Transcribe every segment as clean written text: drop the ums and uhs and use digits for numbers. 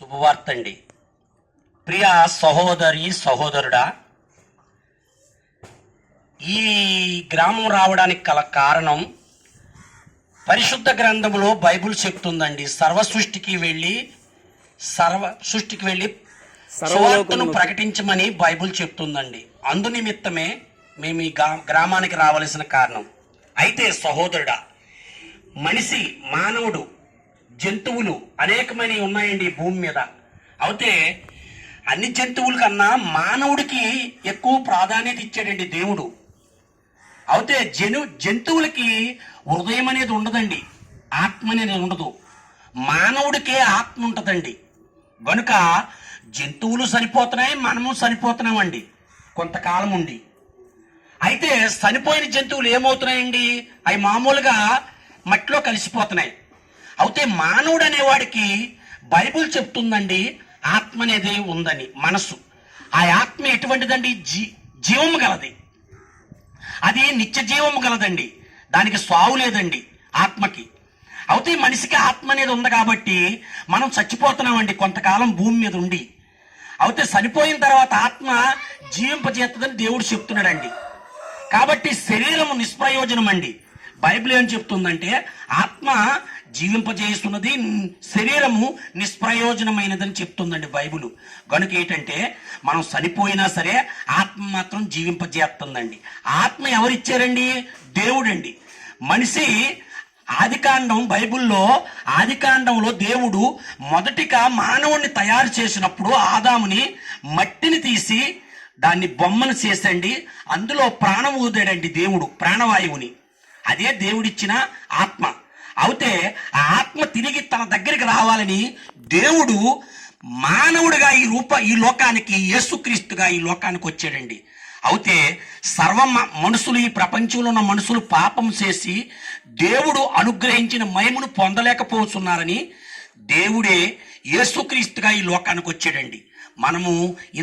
శుభవార్త అండి. ప్రియ సహోదరి సహోదరుడా, ఈ గ్రామం రావడానికి గల కారణం పరిశుద్ధ గ్రంథంలో బైబిల్ చెప్తుందండి. సర్వ సృష్టికి వెళ్ళి సువార్తను ప్రకటించమని బైబిల్ చెప్తుందండి. అందు నిమిత్తమే మేము ఈ గ్రామానికి రావలసిన కారణం. అయితే సహోదరుడా, మనిషి మానవుడు జంతువులు అనేకమైనవి ఉన్నాయండి ఈ భూమి మీద. అయితే అన్ని జంతువుల కన్నా మానవుడికి ఎక్కువ ప్రాధాన్యత ఇచ్చాడండి దేవుడు. అయితే జంతువులకి హృదయం అనేది ఉండదండి, ఆత్మ అనేది ఉండదు. మానవుడికే ఆత్మ ఉంటుందండి. కనుక జంతువులు చనిపోతున్నాయి, మనము చనిపోతున్నామండి కొంతకాలం ఉండి. అయితే చనిపోయిన జంతువులు ఏమవుతున్నాయండి? అవి మామూలుగా మట్టిలో కలిసిపోతున్నాయి. అయితే మానవుడు అనేవాడికి బైబిల్ చెప్తుందండి ఆత్మ అనేది ఉందని, మనసు. ఆ ఆత్మ ఎటువంటిదండి? జీవము గలది. అది నిత్య జీవము గలదండి. దానికి సావు లేదండి ఆత్మకి. అయితే మనిషికి ఆత్మ అనేది ఉంది కాబట్టి మనం చచ్చిపోతున్నామండి కొంతకాలం భూమి మీద ఉండి. అయితే చనిపోయిన తర్వాత ఆత్మ జీవింపజేస్తుందని దేవుడు చెప్తున్నాడండి. కాబట్టి శరీరము నిష్ప్రయోజనం అండి. బైబిల్ ఏం చెప్తుందంటే ఆత్మ జీవింపజేస్తున్నది, శరీరము నిష్ప్రయోజనమైనదని చెప్తుందండి బైబిల్. కనుక ఏంటంటే మనం చనిపోయినా సరే ఆత్మ మాత్రం జీవింపజేస్తుందండి. ఆత్మ ఎవరిచ్చారండి? దేవుడండి. మనిషి ఆదికాండం, బైబిల్లో ఆదికాండంలో దేవుడు మొదటిగా మానవుణ్ణి తయారు చేసినప్పుడు ఆదాముని మట్టిని తీసి దాన్ని బొమ్మను చేసండి, అందులో ప్రాణం ఊదాడండి దేవుడు, ప్రాణవాయువుని. అదే దేవుడిచ్చిన ఆత్మ. అయితే ఆ ఆత్మ తిరిగి తన దగ్గరికి రావాలని దేవుడు మానవుడిగా ఈ లోకానికి, యేసుక్రీస్తుగా ఈ లోకానికి వచ్చాడండి. అయితే మనుషులు, ఈ ప్రపంచంలో ఉన్న మనుషులు పాపం చేసి దేవుడు అనుగ్రహించిన మహిమను పొందలేకపోతున్నారని దేవుడే యేసుక్రీస్తుగా ఈ లోకానికి వచ్చాడండి. మనము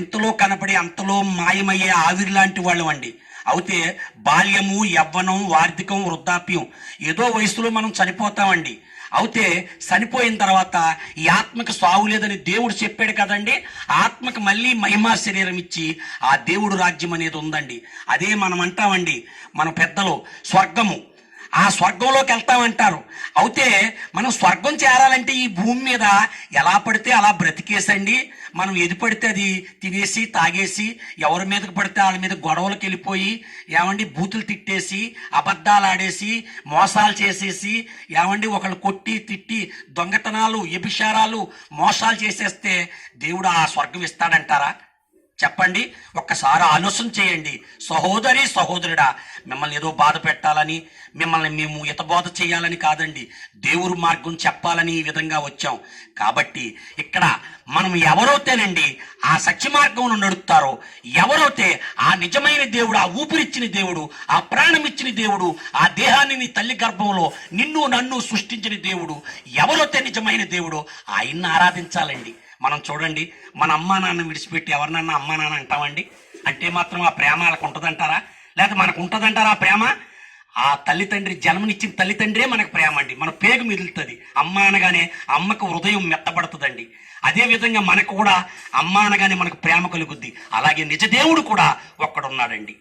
ఇంతలో కనపడి అంతలో మాయమయ్యే ఆవిరి లాంటి వాళ్ళం అండి. అయితే బాల్యము, యవ్వనం, వార్ధక్యం, వృద్ధాప్యం, ఏదో వయసులో మనం చనిపోతామండి. అయితే చనిపోయిన తర్వాత ఈ ఆత్మకు సావు లేదని దేవుడు చెప్పాడు కదండి. ఆత్మకు మళ్ళీ మహిమా శరీరం ఇచ్చి ఆ దేవుడు రాజ్యం అనేది ఉందండి. అదే మనం అంటామండి, మన పెద్దలు స్వర్గము. ఆ స్వర్గంలోకి వెళ్తామంటారు. అయితే మనం స్వర్గం చేరాలంటే ఈ భూమి మీద ఎలా పడితే అలా బ్రతికేసండి, మనం ఎది పడితే అది తినేసి తాగేసి ఎవరి మీదకి పడితే వాళ్ళ మీద గొడవలకు వెళ్ళిపోయి ఏమండి బూతులు తిట్టేసి, అబద్ధాలు ఆడేసి, మోసాలు చేసేసి, ఏమండి ఒకళ్ళు కొట్టి తిట్టి దొంగతనాలు, వ్యభిచారాలు, మోసాలు చేసేస్తే దేవుడు ఆ స్వర్గం ఇస్తాడంటారా? చెప్పండి, ఒక్కసారి ఆలోచన చేయండి. సహోదరి సహోదరుడా, మిమ్మల్ని ఏదో బాధ పెట్టాలని, మిమ్మల్ని మేము హితబోధ చేయాలని కాదండి, దేవుడు మార్గం చెప్పాలని ఈ విధంగా వచ్చాం. కాబట్టి ఇక్కడ మనం ఎవరైతేనండి ఆ సత్య మార్గంలో నడుపుతారో, ఎవరైతే ఆ నిజమైన దేవుడు, ఆ ఊపిరిచ్చిన దేవుడు, ఆ ప్రాణం ఇచ్చిన దేవుడు, ఆ దేహాన్ని నీ తల్లి గర్భంలో నిన్ను నన్ను సృష్టించిన దేవుడు, ఎవరైతే నిజమైన దేవుడో ఆయన్ని ఆరాధించాలండి. మనం చూడండి, మన అమ్మా నాన్న విడిచిపెట్టి ఎవరినన్నా అమ్మా నాన్న అంటామండి? అంటే మాత్రం ఆ ప్రేమ వాళ్ళకు ఉంటుందంటారా? లేకపోతే మనకు ఉంటుందంటారా ఆ ప్రేమ? ఆ తల్లిదండ్రి, జన్మనిచ్చిన తల్లిదండ్రే మనకు ప్రేమ అండి. మన పేగు మిగులుతుంది. అమ్మ అనగానే అమ్మకు హృదయం మెత్తబడుతుందండి. అదే విధంగా మనకు కూడా అమ్మ అనగానే మనకు ప్రేమ కలుగుద్ది. అలాగే నిజదేవుడు కూడా ఒక్కడున్నాడండి,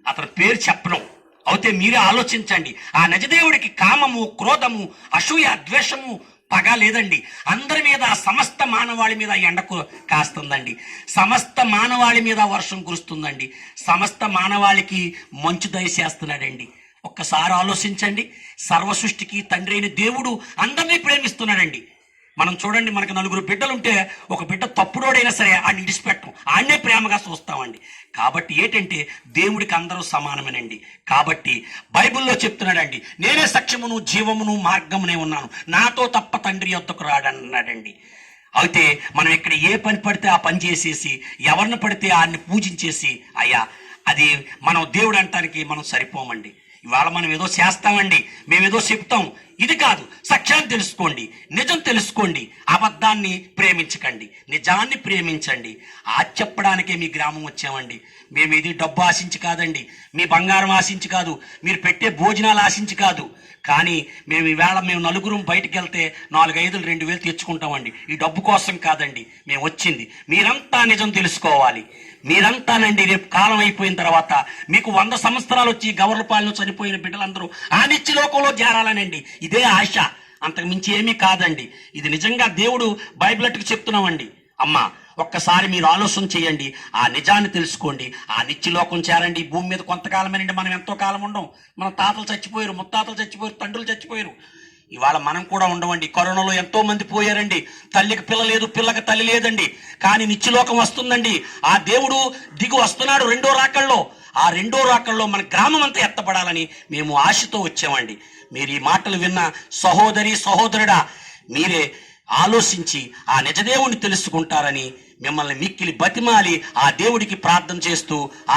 అతని పేరు చెప్పడం. అయితే మీరే ఆలోచించండి, ఆ నిజదేవుడికి కామము, క్రోధము, అసూయ, ద్వేషము, పగ లేదండి. అందరి మీద, సమస్త మానవాళి మీద ఎండకు కాస్తుందండి. సమస్త మానవాళి మీద వర్షం కురుస్తుందండి. సమస్త మానవాళికి మంచు దయచేస్తున్నాడండి. ఒక్కసారి ఆలోచించండి, సర్వ సృష్టికి తండ్రి అయిన దేవుడు అందరినీ ప్రేమిస్తున్నాడండి. మనం చూడండి, మనకు 4 బిడ్డలుంటే ఒక బిడ్డ తప్పుడోడైనా సరే ఆడిని విడిచిపెట్టం, ఆడనే ప్రేమగా చూస్తామండి. కాబట్టి ఏంటంటే దేవుడికి అందరూ సమానమేనండి. కాబట్టి బైబిల్లో చెప్తున్నాడండి, నేనే సత్యమును, జీవమును, మార్గమునే ఉన్నాను, నాతో తప్ప తండ్రి యొద్దకు రాడన్నాడండి. అయితే మనం ఇక్కడ ఏ పని పడితే ఆ పని చేసేసి, ఎవరిని పడితే ఆయన్ని పూజించేసి, అయ్యా అది మనం దేవుడు అంటానికి మనం సరిపోమండి. ఇవాళ మనం ఏదో చేస్తామండి, మేమేదో చెప్తాం, ఇది కాదు, సత్యాన్ని తెలుసుకోండి, నిజం తెలుసుకోండి, అబద్ధాన్ని ప్రేమించకండి, నిజాన్ని ప్రేమించండి. చెప్పడానికే మీ గ్రామం వచ్చామండి. మేము ఇది డబ్బు ఆశించి కాదండి, మీ బంగారం ఆశించి కాదు, మీరు పెట్టే భోజనాలు ఆశించి కాదు. కానీ మేము నలుగురం బయటికి వెళ్తే 4, 5, 2,000 తెచ్చుకుంటామండి. ఈ డబ్బు కోసం కాదండి మేము వచ్చింది. మీరంతా నిజం తెలుసుకోవాలి. మీరంతానండి రేపు కాలం అయిపోయిన తర్వాత మీకు 100 సంవత్సరాలు వచ్చి గవర్లపాలెంలో చనిపోయిన బిడ్డలందరూ ఆ నిత్య లోకంలో చేరాలనండి. ఇదే ఆశ, అంతకు మించి ఏమీ కాదండి. ఇది నిజంగా దేవుడు బైబిల్కి చెప్తున్నామండి. అమ్మా, ఒక్కసారి మీరు ఆలోచన చేయండి, ఆ నిజాన్ని తెలుసుకోండి, ఆ నిత్యలోకం చేరండి. భూమి మీద కొంతకాలమేనండి, మనం ఎంతో కాలం ఉండం. మన తాతలు చచ్చిపోయారు, ముత్తాతలు చచ్చిపోయారు, తండ్రులు చచ్చిపోయారు. ఇవాళ మనం కూడా ఉండవండి. కరోనాలో ఎంతో మంది పోయారండి. తల్లికి పిల్ల లేదు, పిల్లకి తల్లి లేదండి. కానీ నిత్యలోకం వస్తుందండి. ఆ దేవుడు దిగు వస్తున్నాడు 2వ రాకల్లో. ఆ 2వ రాకల్లో మన గ్రామం అంతా ఎత్తపడాలని మేము ఆశతో వచ్చామండి. మీరు ఈ మాటలు విన్న సహోదరి సహోదరుడా, మీరే ఆలోచించి ఆ నిజదేవుని తెలుసుకుంటారని మిమ్మల్ని మిక్కిలి బతిమాలి ఆ దేవుడికి ప్రార్థన చేస్తూ